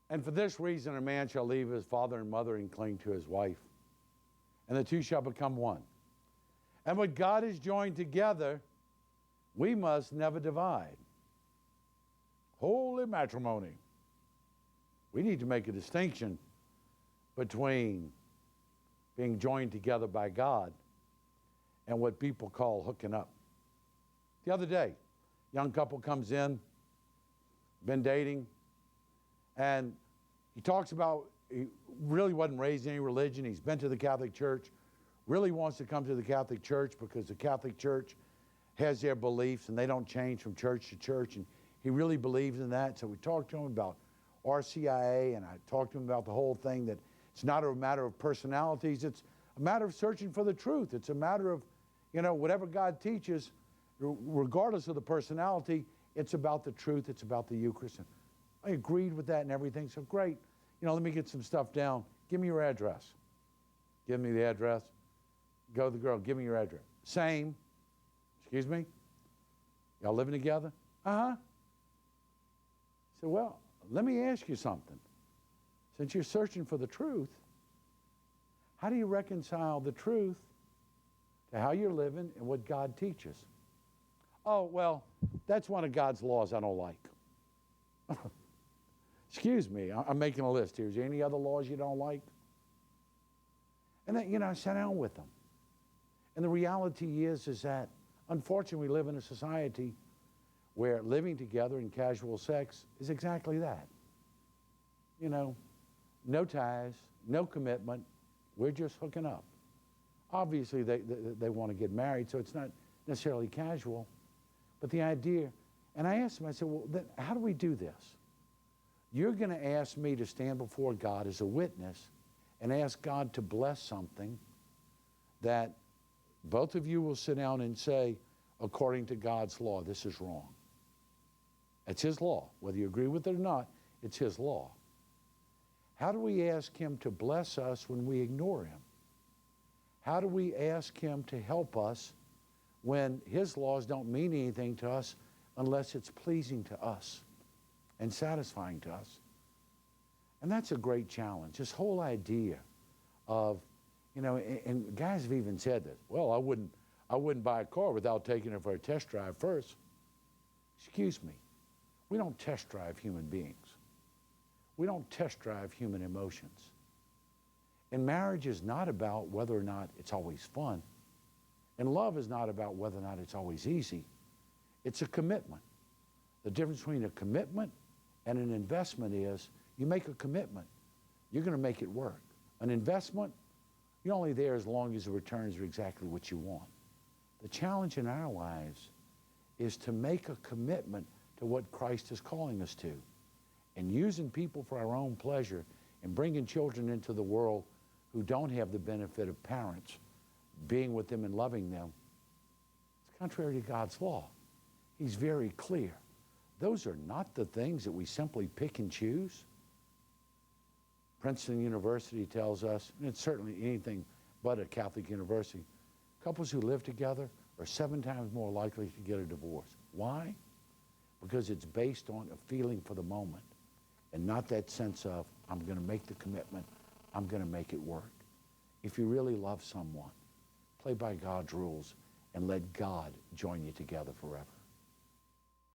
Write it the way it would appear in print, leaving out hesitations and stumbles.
And for this reason, a man shall leave his father and mother and cling to his wife, and the two shall become one. And what God has joined together, we must never divide. Holy matrimony. We need to make a distinction between being joined together by God and what people call hooking up. The other day, young couple comes in, been dating, and he talks about he really wasn't raised in any religion. He's been to the Catholic Church, really wants to come to the Catholic Church because the Catholic Church has their beliefs and they don't change from church to church, and he really believes in that. So we talked to him about RCIA, and I talked to him about the whole thing, that it's not a matter of personalities, it's a matter of searching for the truth. It's a matter of, whatever God teaches, regardless of the personality, it's about the truth, it's about the Eucharist. And I agreed with that and everything, so great. Let me get some stuff down. Give me your address. Give me the address. Go to the girl, give me your address. Same. Excuse me? Y'all living together? Uh-huh. I said, well, let me ask you something. Since you're searching for the truth, how do you reconcile the truth to how you're living and what God teaches? Oh, well, that's one of God's laws I don't like. Excuse me, I'm making a list here. Is there any other laws you don't like? And then, I sat down with them. And the reality is that, unfortunately, we live in a society where living together in casual sex is exactly that. No ties, no commitment, we're just hooking up. Obviously, they want to get married, so it's not necessarily casual. But the idea, and I asked him, I said, well, then how do we do this? You're going to ask me to stand before God as a witness and ask God to bless something that both of you will sit down and say, according to God's law, this is wrong. It's His law. Whether you agree with it or not, it's His law. How do we ask Him to bless us when we ignore Him? How do we ask Him to help us when His laws don't mean anything to us unless it's pleasing to us and satisfying to us? And that's a great challenge. This whole idea of, and guys have even said this, well, I wouldn't buy a car without taking it for a test drive first. Excuse me. We don't test drive human beings. We don't test drive human emotions. And marriage is not about whether or not it's always fun. And love is not about whether or not it's always easy. It's a commitment. The difference between a commitment and an investment is you make a commitment, you're going to make it work. An investment, you're only there as long as the returns are exactly what you want. The challenge in our lives is to make a commitment to what Christ is calling us to. And using people for our own pleasure and bringing children into the world who don't have the benefit of parents being with them and loving them, it's contrary to God's law. He's very clear. Those are not the things that we simply pick and choose. Princeton University tells us, and it's certainly anything but a Catholic university, couples who live together are 7 times more likely to get a divorce. Why? Because it's based on a feeling for the moment and not that sense of, I'm going to make the commitment, I'm going to make it work. If you really love someone, play by God's rules and let God join you together forever.